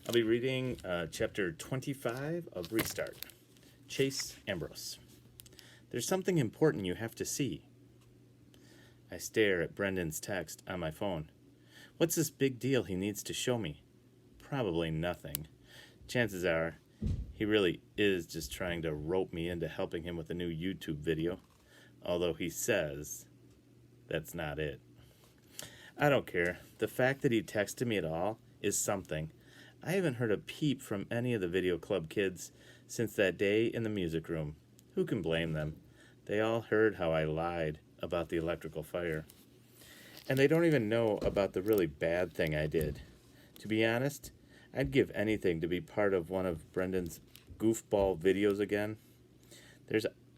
I'll be reading chapter 25 of Restart. Chase Ambrose. There's something important you have to see. I stare at Brendan's text on my phone. What's this big deal he needs to show me? Probably nothing. Chances are, he really is just trying to rope me into helping him with a new YouTube video, although he says that's not it. I don't care. The fact that he texted me at all is something. I haven't heard a peep from any of the video club kids since that day in the music room. Who can blame them? They all heard how I lied about the electrical fire. And they don't even know about the really bad thing I did. To be honest, I'd give anything to be part of one of Brendan's goofball videos again.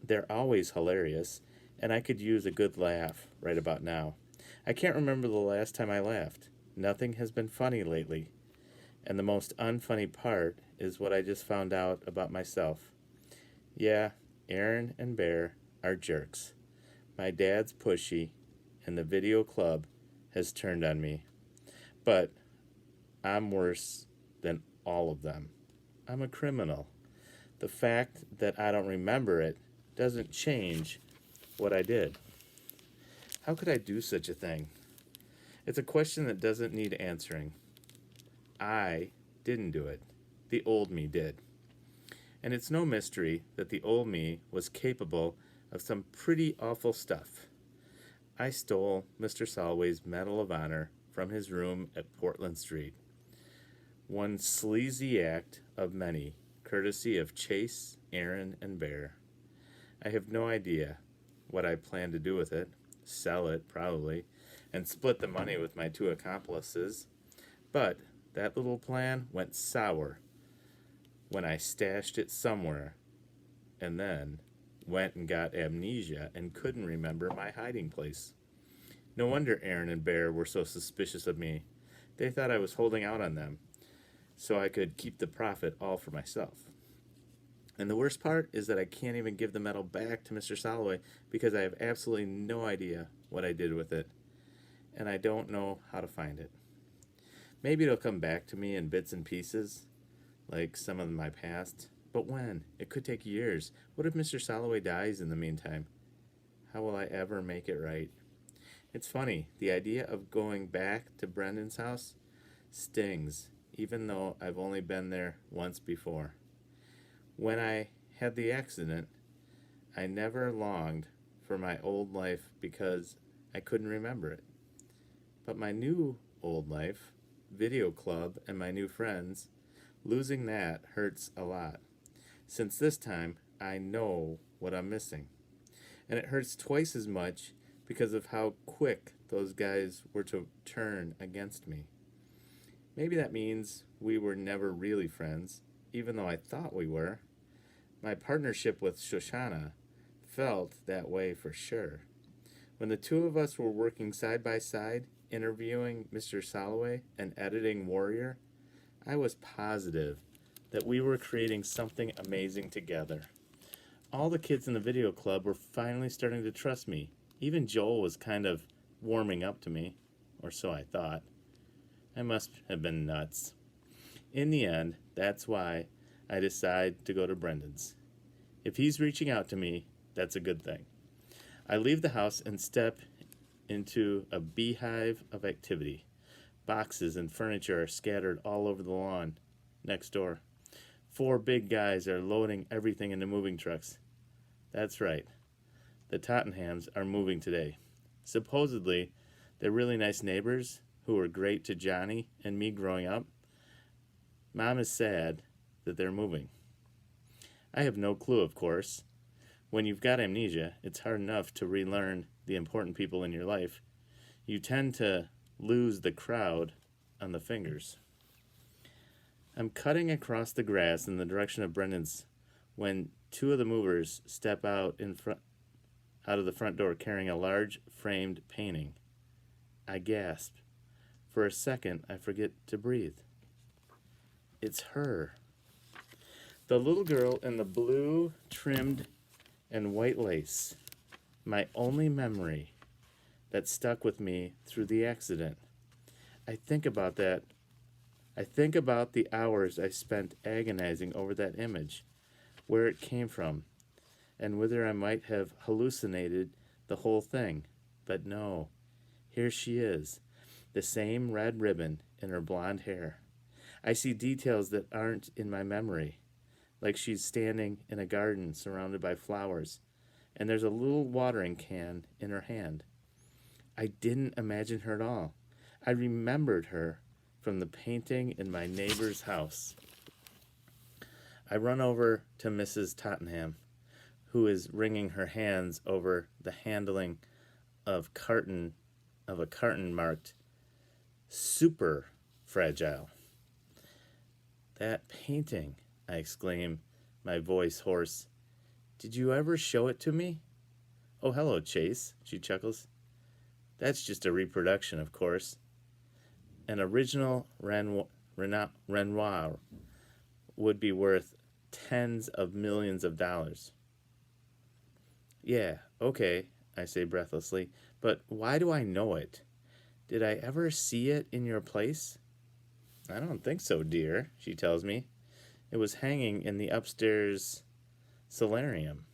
They're always hilarious, and I could use a good laugh right about now. I can't remember the last time I laughed. Nothing has been funny lately. And the most unfunny part is what I just found out about myself. Yeah, Aaron and Bear are jerks. My dad's pushy, and the video club has turned on me. But I'm worse than all of them. I'm a criminal. The fact that I don't remember it doesn't change what I did. How could I do such a thing? It's a question that doesn't need answering. I didn't do it. The old me did. And it's no mystery that the old me was capable of some pretty awful stuff. I stole Mr. Solway's Medal of Honor from his room at Portland Street. One sleazy act of many, courtesy of Chase, Aaron, and Bear. I have no idea what I plan to do with it. Sell it, probably, and split the money with my two accomplices. But that little plan went sour when I stashed it somewhere and then went and got amnesia and couldn't remember my hiding place. No wonder Aaron and Bear were so suspicious of me. They thought I was holding out on them so I could keep the profit all for myself. And the worst part is that I can't even give the medal back to Mr. Soloway because I have absolutely no idea what I did with it, and I don't know how to find it. Maybe it'll come back to me in bits and pieces, like some of my past, but when? It could take years. What if Mr. Soloway dies in the meantime? How will I ever make it right? It's funny, the idea of going back to Brendan's house stings, even though I've only been there once before. When I had the accident, I never longed for my old life because I couldn't remember it. But my new old life, video club, and my new friends, losing that hurts a lot. Since this time, I know what I'm missing. And it hurts twice as much because of how quick those guys were to turn against me. Maybe that means we were never really friends, even though I thought we were. My partnership with Shoshana felt that way for sure. When the two of us were working side by side, interviewing Mr. Soloway and editing Warrior, I was positive that we were creating something amazing together. All the kids in the video club were finally starting to trust me. Even Joel was kind of warming up to me, or so I thought. I must have been nuts. In the end, that's why I decide to go to Brendan's. If he's reaching out to me, that's a good thing. I leave the house and step into a beehive of activity. Boxes and furniture are scattered all over the lawn next door. 4 big guys are loading everything into moving trucks. That's right. The Tottenhams are moving today. Supposedly, they're really nice neighbors who were great to Johnny and me growing up. Mom is sad that they're moving. I have no clue, of course. When you've got amnesia, it's hard enough to relearn the important people in your life. You tend to lose the crowd on the fingers. I'm cutting across the grass in the direction of Brendan's when 2 of the movers step out of the front door carrying a large framed painting. I gasp. For a second, I forget to breathe. It's her. The little girl in the blue trimmed and white lace. My only memory that stuck with me through the accident. I think about that I think about the hours I spent agonizing over that image, where it came from, and whether I might have hallucinated the whole thing. But no, here she is, the same red ribbon in her blonde hair. I see details that aren't in my memory, like she's standing in a garden surrounded by flowers, and there's a little watering can in her hand. I didn't imagine her at all. I remembered her from the painting in my neighbor's house. I run over to Mrs. Tottenham, who is wringing her hands over the handling of a carton marked super fragile. That painting, I exclaim, my voice hoarse. Did you ever show it to me? Oh, hello, Chase, she chuckles. That's just a reproduction, of course. An original Renoir would be worth tens of millions of dollars. Yeah, okay, I say breathlessly, but why do I know it? Did I ever see it in your place? I don't think so, dear, she tells me. It was hanging in the upstairs solarium.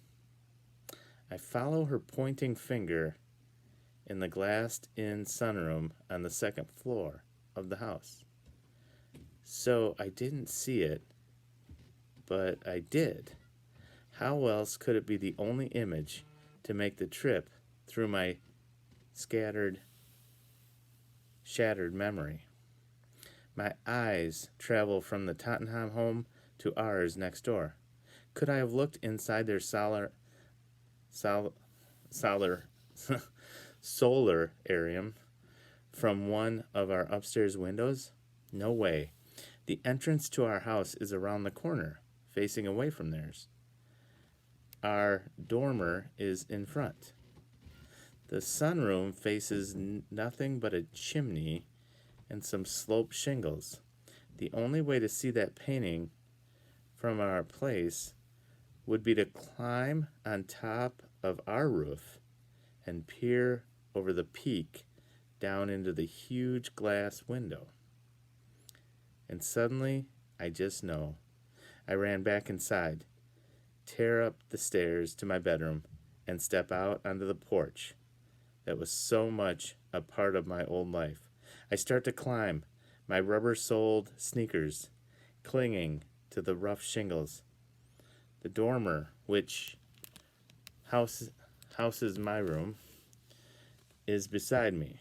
I follow her pointing finger in the glassed-in sunroom on the second floor of the house. So I didn't see it, but I did. How else could it be the only image to make the trip through my shattered memory? My eyes travel from the Tottenham home to ours next door. Could I have looked inside their solarium from one of our upstairs windows? No way. The entrance to our house is around the corner, facing away from theirs. Our dormer is in front. The sunroom faces nothing but a chimney and some sloped shingles. The only way to see that painting from our place would be to climb on top of our roof and peer over the peak down into the huge glass window. And suddenly, I just know. I ran back inside, tear up the stairs to my bedroom, and step out onto the porch that was so much a part of my old life. I start to climb, my rubber-soled sneakers clinging to the rough shingles. The dormer, which houses my room, is beside me,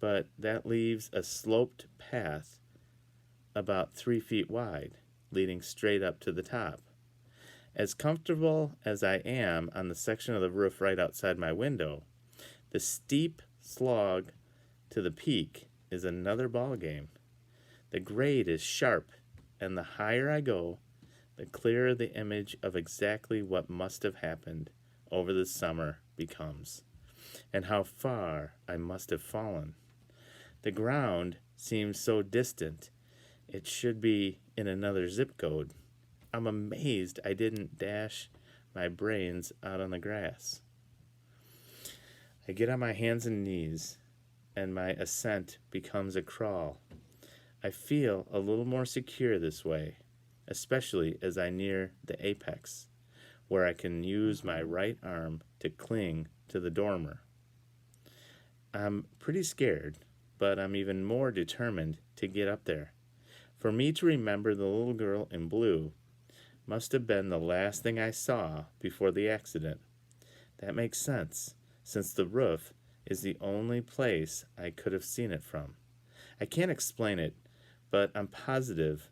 but that leaves a sloped path about 3 feet wide, leading straight up to the top. As comfortable as I am on the section of the roof right outside my window, the steep slog to the peak is another ball game. The grade is sharp, and the higher I go, the clearer the image of exactly what must have happened over the summer becomes, and how far I must have fallen. The ground seems so distant, it should be in another zip code. I'm amazed I didn't dash my brains out on the grass. I get on my hands and knees, and my ascent becomes a crawl. I feel a little more secure this way, especially as I near the apex, where I can use my right arm to cling to the dormer. I'm pretty scared, but I'm even more determined to get up there. For me to remember the little girl in blue must have been the last thing I saw before the accident. That makes sense, since the roof is the only place I could have seen it from. I can't explain it, but I'm positive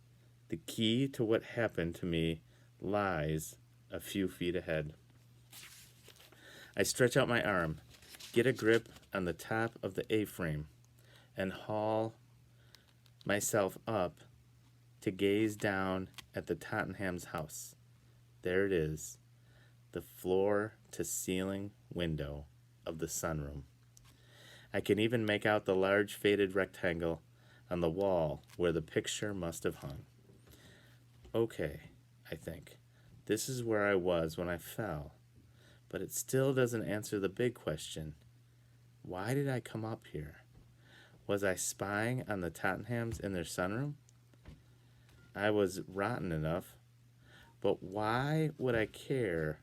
the key to what happened to me lies a few feet ahead. I stretch out my arm, get a grip on the top of the A-frame, and haul myself up to gaze down at the Tottenham's house. There it is, the floor-to-ceiling window of the sunroom. I can even make out the large faded rectangle on the wall where the picture must have hung. Okay, I think, this is where I was when I fell, but it still doesn't answer the big question. Why did I come up here? Was I spying on the Tottenhams in their sunroom? I was rotten enough, but why would I care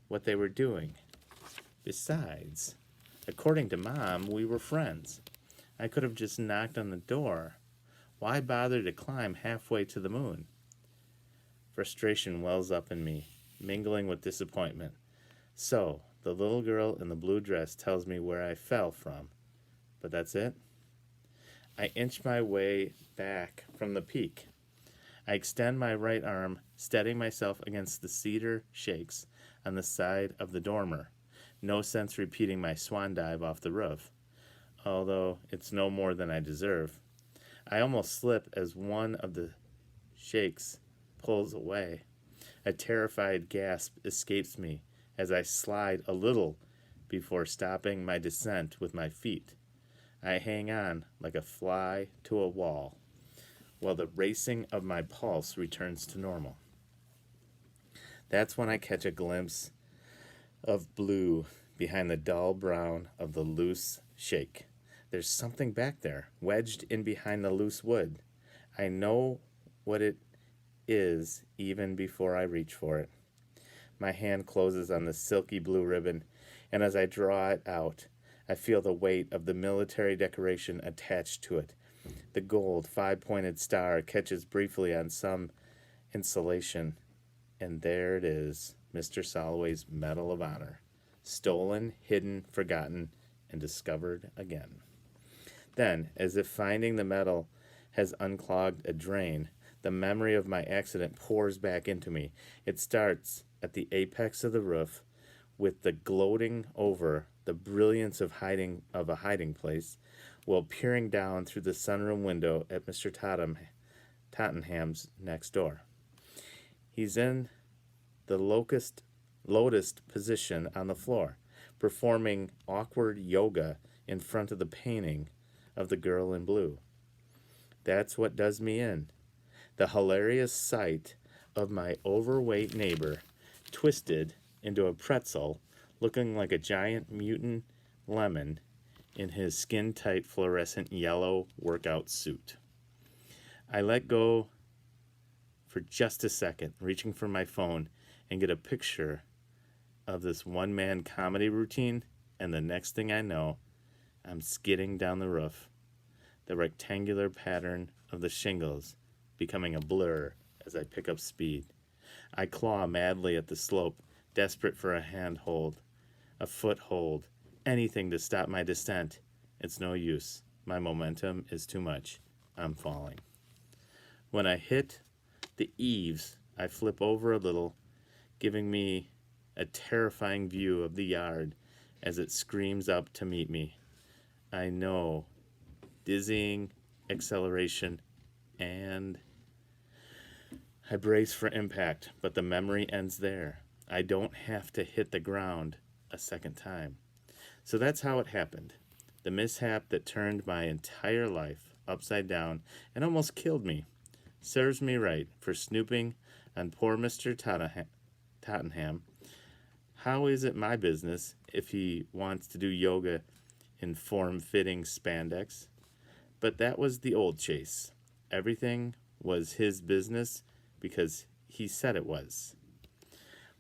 what they were doing? Besides, according to Mom, we were friends. I could have just knocked on the door. Why bother to climb halfway to the moon? Frustration wells up in me, mingling with disappointment. So, the little girl in the blue dress tells me where I fell from. But that's it? I inch my way back from the peak. I extend my right arm, steadying myself against the cedar shakes on the side of the dormer. No sense repeating my swan dive off the roof, although it's no more than I deserve. I almost slip as one of the shakes pulls away. A terrified gasp escapes me as I slide a little before stopping my descent with my feet. I hang on like a fly to a wall while the racing of my pulse returns to normal. That's when I catch a glimpse of blue behind the dull brown of the loose shake. There's something back there, wedged in behind the loose wood. I know what it is even before I reach for it. My hand closes on the silky blue ribbon, and as I draw it out, I feel the weight of the military decoration attached to it. The gold five-pointed star catches briefly on some insulation, and there it is, Mr. Soloway's Medal of Honor. Stolen, hidden, forgotten, and discovered again. Then, as if finding the medal has unclogged a drain, the memory of my accident pours back into me. It starts at the apex of the roof, with the gloating over the brilliance of a hiding place, while peering down through the sunroom window at Mr. Tottenham's next door. He's in the lotus position on the floor, performing awkward yoga in front of the painting of the girl in blue. That's what does me in. The hilarious sight of my overweight neighbor twisted into a pretzel, looking like a giant mutant lemon in his skin-tight fluorescent yellow workout suit. I let go for just a second, reaching for my phone, and get a picture of this one-man comedy routine, and the next thing I know, I'm skidding down the roof, the rectangular pattern of the shingles becoming a blur as I pick up speed. I claw madly at the slope, desperate for a handhold, a foothold, anything to stop my descent. It's no use. My momentum is too much. I'm falling. When I hit the eaves, I flip over a little, giving me a terrifying view of the yard as it screams up to meet me. I know, dizzying acceleration, and I brace for impact, but the memory ends there. I don't have to hit the ground a second time. So that's how it happened. The mishap that turned my entire life upside down and almost killed me serves me right for snooping on poor Mr. Tottenham. How is it my business if he wants to do yoga in form-fitting spandex? But that was the old Chase. Everything was his business because he said it was.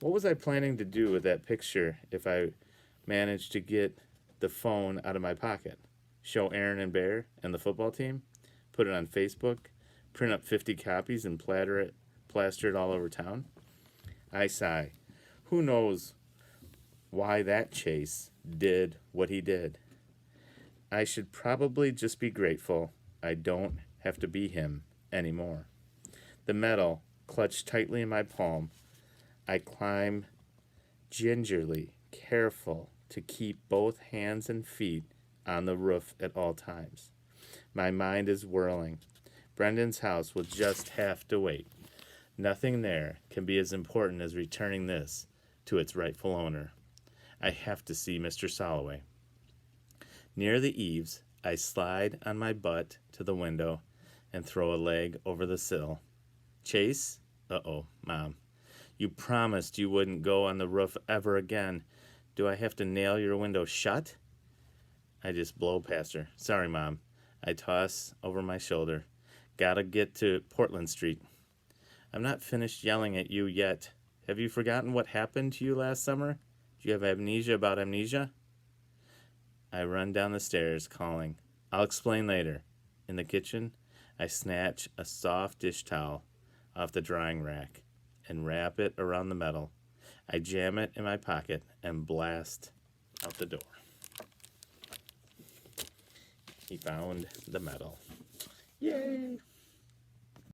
What was I planning to do with that picture if I managed to get the phone out of my pocket? Show Aaron and Bear and the football team? Put it on Facebook? Print up 50 copies and plaster it all over town? I sigh. Who knows why that Chase did what he did? I should probably just be grateful I don't have to be him anymore. The medal clutched tightly in my palm, I climb gingerly, careful to keep both hands and feet on the roof at all times. My mind is whirling. Brendan's house will just have to wait. Nothing there can be as important as returning this to its rightful owner. I have to see Mr. Soloway. Near the eaves, I slide on my butt to the window and throw a leg over the sill. Chase? Uh-oh, Mom. You promised you wouldn't go on the roof ever again. Do I have to nail your window shut? I just blow past her. Sorry, Mom. I toss over my shoulder. Gotta get to Portland Street. I'm not finished yelling at you yet. Have you forgotten what happened to you last summer? Do you have amnesia about amnesia? I run down the stairs, calling, I'll explain later. In the kitchen, I snatch a soft dish towel off the drying rack and wrap it around the metal. I jam it in my pocket and blast out the door. He found the metal. Yay!